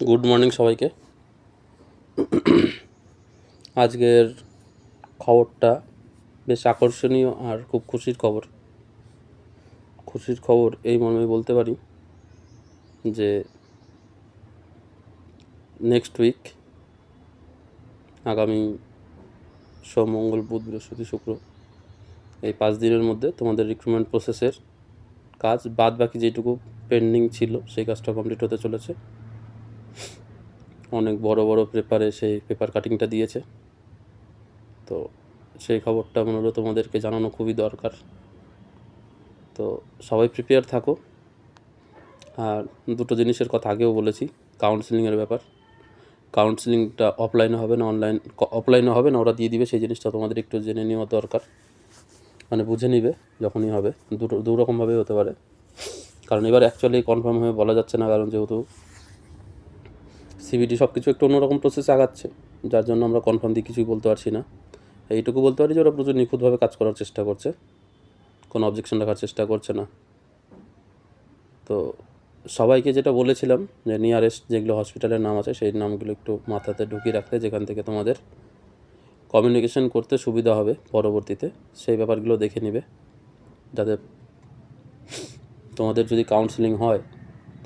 Good morning সবাইকে। আজকের খবরটা বেশ আকর্ষণীয় আর খুব খুশির খবর এই মর্মে বলতে পারি যে নেক্সট উইক আগামী সোম, মঙ্গল, বুধ, বৃহস্পতি, শুক্র এই 5 দিনের মধ্যে তোমাদের রিক্রুটমেন্ট প্রসেসের কাজ বাদ বাকি যেটুকু পেন্ডিং ছিল সেই কাজটা কমপ্লিট হতে চলেছে। অনেক বড় পেপারে সেই পেপার কাটিংটা দিয়েছে, তো সেই খবরটা মূলত তোমাদেরকে জানানো খুবই দরকার। তো সবাই প্রিপেয়ার থাকো। আর দুটো জিনিসের কথা আগেও বলেছি, কাউন্সেলিংয়ের ব্যাপার। কাউন্সেলিংটা অফলাইনে হবে না অফলাইনে হবে না, ওরা দিয়ে দিবে, সেই জিনিসটা তোমাদের একটু জেনে নেওয়া দরকার, মানে বুঝে নিবে যখনই হবে। দু রকমভাবে হতে পারে, কারণ এবার অ্যাকচুয়ালি কনফার্ম হয়ে বলা যাচ্ছে না, কারণ যেহেতু সিবিটি সব কিছু একটু অন্যরকম প্রসেসে আগাচ্ছে, যার জন্য আমরা কনফার্ম দিয়ে কিছুই বলতে পারছি না। এইটুকু বলতে পারি যে ওরা প্রচুর নিখুঁতভাবে কাজ করার চেষ্টা করছে, কোনো অবজেকশন রাখার চেষ্টা করছে না। তো সবাইকে যেটা বলেছিলাম যে নিয়ারেস্ট যেগুলো হসপিটালের নাম আছে সেই নামগুলো একটু মাথাতে ঢুকিয়ে রাখতে, যেখান থেকে তোমাদের কমিউনিকেশন করতে সুবিধা হবে পরবর্তীতে, সেই ব্যাপারগুলো দেখে নিবে, যাতে তোমাদের যদি কাউন্সেলিং হয়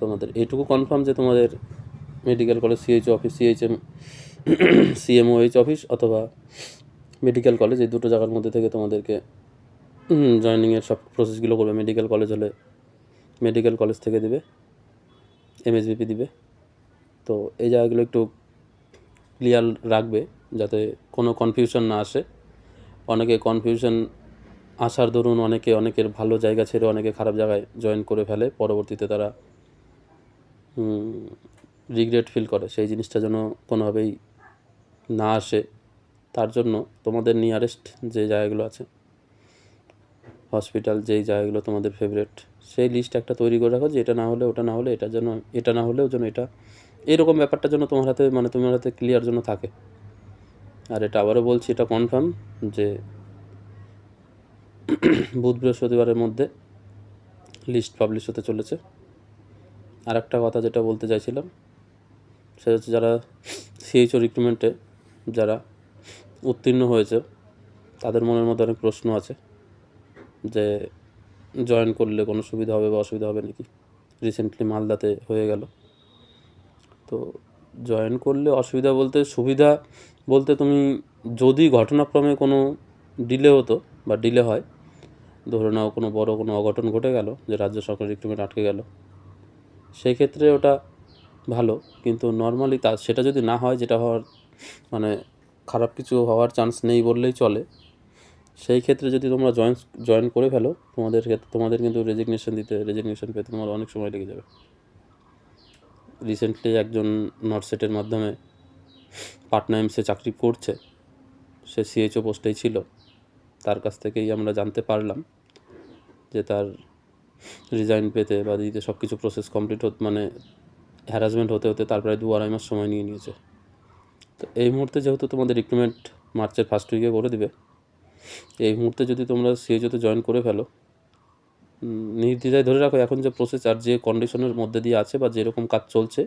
তোমাদের এইটুকু কনফার্ম যে তোমাদের medical college CH office, CMOH office অথবা মেডিকেল কলেজ, এই দুটো জায়গার মধ্যে থেকে তোমাদেরকে জয়েনিংয়ের সব প্রসেসগুলো করবে। মেডিকেল কলেজ হলে মেডিকেল কলেজ থেকে দেবে, এমএসবিপি দিবে। তো এই জায়গাগুলো একটু ক্লিয়ার রাখবে যাতে কোনো কনফিউশন না আসে। অনেকে কনফিউশন আসার দরুন অনেকের ভালো জায়গা ছেড়ে অনেকে খারাপ জায়গায় জয়েন করে ফেলে, পরবর্তীতে তারা রিগ্রেট ফিল করে। সেই জিনিসটা যেন কোনোভাবেই না আসে, তার জন্য তোমাদের নিয়ারেস্ট যে জায়গাগুলো আছে হসপিটাল, যেই জায়গাগুলো তোমাদের ফেভারিট, সেই লিস্ট একটা তৈরি করে রাখো যে এটা না হলে ওটা না হলে এটা, যেন এটা না হলেও যেন এটা, এরকম ব্যাপারটা যেন তোমার হাতে ক্লিয়ার যেন থাকে। আর এটা আবারও বলছি, এটা কনফার্ম যে বুধ বৃহস্পতিবারের মধ্যে লিস্ট পাবলিশ হতে চলেছে। আর একটা কথা যেটা বলতে চাইছিলাম সেটা হচ্ছে, যারা সিএইচও রিক্রুটমেন্টে যারা উত্তীর্ণ হয়েছে তাদের মনের মধ্যে অনেক প্রশ্ন আছে যে জয়েন করলে কোনো সুবিধা হবে বা অসুবিধা হবে নাকি। রিসেন্টলি মালদাতে হয়ে গেল। তো জয়েন করলে অসুবিধা বলতে সুবিধা বলতে, তুমি যদি ঘটনাক্রমে কোনো ডিলে হতো বা ডিলে হয়, ধরে নাও কোনো বড় কোনো অঘটন ঘটে গেল যে রাজ্য সরকার রিক্রুটমেন্ট আটকে গেল, সেই ক্ষেত্রে ওটা ভালো। কিন্তু নর্মালি সেটা যদি না হয়, যেটা হওয়ার মানে খারাপ কিছু হওয়ার চান্স নেই বললেই চলে, সেই ক্ষেত্রে যদি তোমরা জয়েন করে ফেলো, তোমাদের কিন্তু রেজিগনেশন পেতে তোমার অনেক সময় লেগে যাবে। রিসেন্টলি একজন নটসেটের মাধ্যমে পাটনা এমসে চাকরি করছে, সে সিএইচও পোস্টেই ছিল, তার কাছ থেকেই আমরা জানতে পারলাম যে তার রিজাইন পেতে বা দিতে সব কিছু প্রসেস কমপ্লিট মানে হ্যারাসমেন্ট হতে হতে তার প্রায় 2-2.5 মাস সময় নিয়েছে। তো এই মুহূর্তে যেহেতু তোমাদের রিক্রুটমেন্ট মার্চের ফার্স্ট উইকে করে দিবে, এই মুহূর্তে যদি তোমরা সিএইচওতে জয়েন করে ফেলো, নির্দ্বিধায় ধরে রাখো এখন যে প্রসেস আর যে কন্ডিশনের মধ্যে দিয়ে আছে বা যেরকম কাজ চলছে,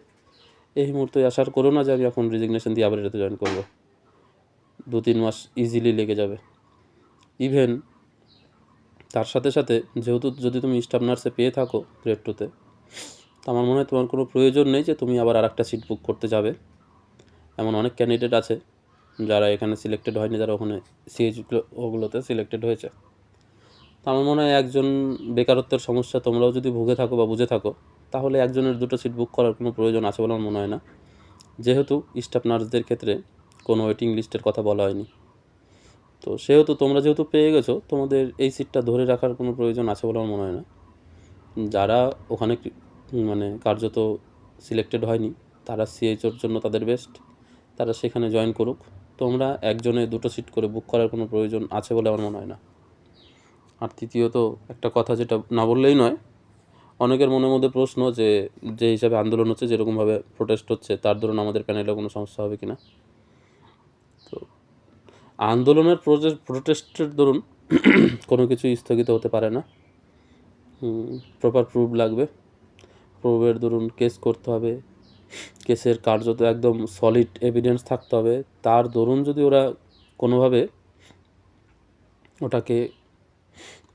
এই মুহূর্তে আশার করো না যে আমি এখন রেজিগনেশন দিয়ে আবার এটাতে জয়েন করবো। 2-3 মাস ইজিলি লেগে যাবে। ইভেন তার সাথে সাথে যেহেতু যদি তুমি স্টাফ নার্সে পেয়ে থাকো গ্রেড 2-তে, তো আমার মনে হয় তোমার কোনো প্রয়োজন নেই যে তুমি আবার আরেকটা সিট বুক করতে যাবে। এমন অনেক ক্যান্ডিডেট আছে যারা এখানে সিলেক্টেড হয়নি, যারা ওখানে ওগুলোতে সিলেক্টেড হয়েছে। তো আমার মনে হয় একজন বেকারত্বের সমস্যা তোমরাও যদি ভুগে থাকো বা বুঝে থাকো, তাহলে একজনের 2টো সিট বুক করার কোনো প্রয়োজন আছে বলে আমার মনে হয় না, যেহেতু স্টাফ নার্সদের ক্ষেত্রে কোনো ওয়েটিং লিস্টের কথা বলা হয়নি। তো সেহেতু তোমরা যেহেতু পেয়ে গেছো, তোমাদের এই সিটটা ধরে রাখার কোনো প্রয়োজন আছে বলে আমার মনে হয় না। যারা ওখানে মানে কার্যত সিলেক্টেড হয়নি, তারা সিএইচওর জন্য তাদের বেস্ট, তারা সেখানে জয়েন করুক। তোমরা একজনে 2টো সিট করে বুক করার কোনো প্রয়োজন আছে বলে আমার মনে হয় না। আর তৃতীয়ত একটা কথা যেটা না বললেই নয়, অনেকের মনের মধ্যে প্রশ্ন যে হিসাবে আন্দোলন হচ্ছে, যেরকমভাবে প্রোটেস্ট হচ্ছে, তার দরুন আমাদের প্যানেলে কোনো সমস্যা হবে কিনা। তো আন্দোলনের প্রোটেস্টের দরুন কোনো কিছু স্থগিত হতে পারে না। প্রপার প্রুফ লাগবে, প্রুফের দরুন কেস করতে হবে, কেসের কার্যত একদম সলিড এভিডেন্স থাকতে হবে, তার দরুন যদি ওরা কোনোভাবে ওটাকে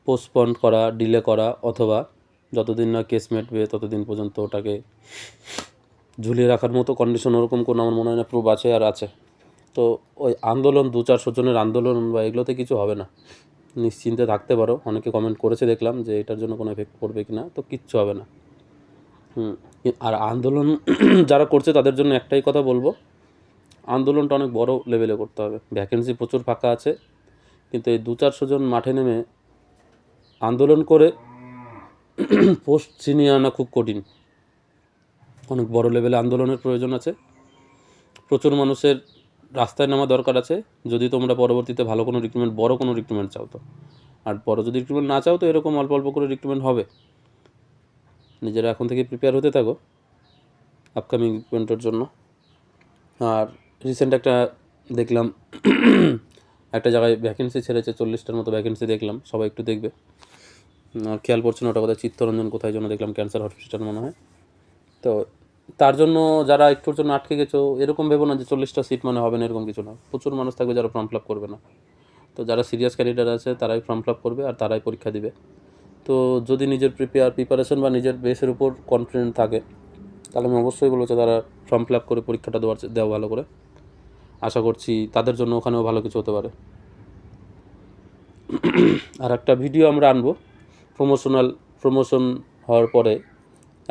পোস্টপন করা, ডিলে করা, অথবা যতদিন না কেস মেটবে ততদিন পর্যন্ত ওটাকে ঝুলিয়ে রাখার মতো কন্ডিশন, ওরকম কোনো আমার মনে হয় না প্রুফ আছে আর আছে। তো ওই আন্দোলন 200-400 জনের আন্দোলন বা এগুলোতে কিছু হবে না, নিশ্চিন্তে থাকতে পারো। অনেকে কমেন্ট করেছে দেখলাম যে এটার জন্য কোনো এফেক্ট পড়বে কি না, তো কিচ্ছু হবে না। আর আন্দোলন যারা করছে তাদের জন্য একটাই কথা বলবো, আন্দোলনটা অনেক বড় লেভেলে করতে হবে। ভ্যাকেন্সি প্রচুর ফাঁকা আছে, কিন্তু এই 200-400 জন মাঠে নেমে আন্দোলন করে পোস্ট ছিনিয়ে আনা খুব কঠিন। অনেক বড় লেভেলে আন্দোলনের প্রয়োজন আছে, প্রচুর মানুষের রাস্তায় নামা দরকার আছে, যদি তোমরা পরবর্তীতে ভালো কোনো রিক্রুটমেন্ট, বড় কোনো রিক্রুটমেন্ট চাও তো। আর বড় যদি রিক্রুটমেন্ট না চাও তো এরকম অল্প অল্প করে রিক্রুটমেন্ট হবে। নিজেরা এখন থেকে প্রিপেয়ার হতে থাকো আপকামিং রিক্রুটমেন্টের জন্য। আর রিসেন্ট একটা দেখলাম একটা জায়গায় ভ্যাকেন্সি ছেড়েছে, 40টার মতো ভ্যাকেন্সি দেখলাম, সবাই একটু দেখবে। আর খেয়াল পড়ছে না ওটা কোথায়, চিত্তরঞ্জন কোথায় যেন দেখলাম, ক্যান্সার হসপিটাল মনে হয়। তো তার জন্য যারা একটুর জন্য আটকে গেছো এরকম ভেবো না যে 40টা সিট মানে হবে না, এরকম কিছু না। প্রচুর মানুষ থাকবে যারা ফর্ম ফিল আপ করবে না। তো যারা সিরিয়াস ক্যান্ডিডেট আছে তারাই ফর্ম ফিল আপ করবে আর তারাই পরীক্ষা দিবে। তো যদি নিজের প্রিপারেশন বা নিজের বেসের উপর কনফিডেন্ট থাকে, তাহলে আমি অবশ্যই বলবো যে তারা ফর্ম ফিল আপ করে পরীক্ষাটা দেওয়া ভালো করে। আশা করছি তাদের জন্য ওখানেও ভালো কিছু হতে পারে। আর একটা ভিডিও আমরা আনবো প্রমোশন হওয়ার পরে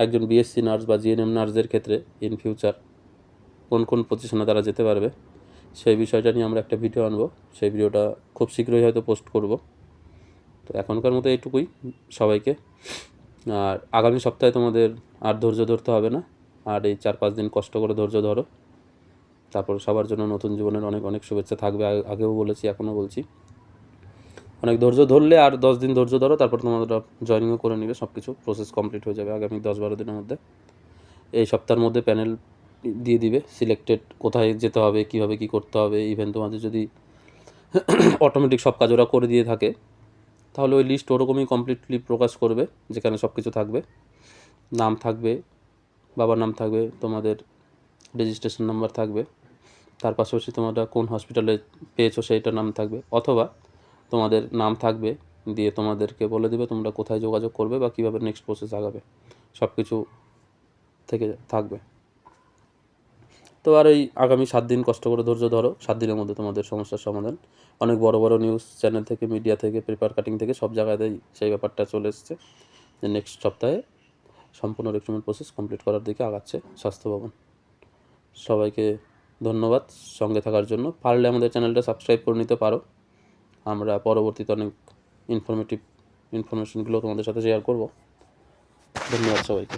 একজন বিএসসি নার্স বা জিএনএম নার্সদের ক্ষেত্রে ইন ফিউচার কোন কোন পজিশনে তারা যেতে পারবে, সেই বিষয়টা নিয়ে আমরা একটা ভিডিও আনবো। সেই ভিডিওটা খুব শীঘ্রই হয়তো পোস্ট করব। তো এখনকার মতো এইটুকুই সবাইকে। আর আগামী সপ্তাহে তোমাদের আর ধৈর্য ধরতে হবে না, আর এই 4-5 দিন কষ্ট করে ধৈর্য ধরো। তারপর সবার জন্য নতুন জীবনের অনেক অনেক শুভেচ্ছা থাকবে। আগেও বলেছি, এখনও বলছি, অনেক ধৈর্য ধরলে আর 10 দিন ধৈর্য ধরো, তারপর তোমরা জয়েনিংও করে নেবে, সব কিছু প্রসেস কমপ্লিট হয়ে যাবে আগামী 10-12 দিনের মধ্যে। এই সপ্তাহের মধ্যে প্যানেল দিয়ে দিবে সিলেক্টেড, কোথায় যেতে হবে, কীভাবে কী করতে হবে। ইভেন তোমাদের যদি অটোমেটিক সব কাজ ওরা করে দিয়ে থাকে, তাহলে ওই লিস্ট ওরকমই কমপ্লিটলি প্রকাশ করবে, যেখানে সব কিছু থাকবে, নাম থাকবে, বাবার নাম থাকবে, তোমাদের রেজিস্ট্রেশন নাম্বার থাকবে, তার পাশাপাশি তোমরা কোন হসপিটালে পেয়েছো সেইটার নাম থাকবে, অথবা তোমাদের নাম থাকবে, দিয়ে তোমাদেরকে বলে দেবে তোমরা কোথায় যোগাযোগ করবে বা কীভাবে নেক্সট প্রসেস আগাবে, সব কিছু থেকে থাকবে। তো আর এই আগামী 7 দিন কষ্ট করে ধৈর্য ধরো, 7 দিনের মধ্যে তোমাদের সমস্যার সমাধান। অনেক বড় বড় নিউজ চ্যানেল থেকে, মিডিয়া থেকে, পেপার কাটিং থেকে সব জায়গাতেই সেই ব্যাপারটা চলে এসছে যে নেক্সট সপ্তাহে সম্পূর্ণ রিক্রুটমেন্ট প্রসেস কমপ্লিট করার দিকে আগাচ্ছে স্বাস্থ্য ভবন। সবাইকে ধন্যবাদ সঙ্গে থাকার জন্য। পারলে আমাদের চ্যানেলটা সাবস্ক্রাইব করে নিতে পারো, আমরা পরবর্তীতে অনেক ইনফরমেশনগুলো তোমাদের সাথে শেয়ার করব। ধন্যবাদ সবাইকে।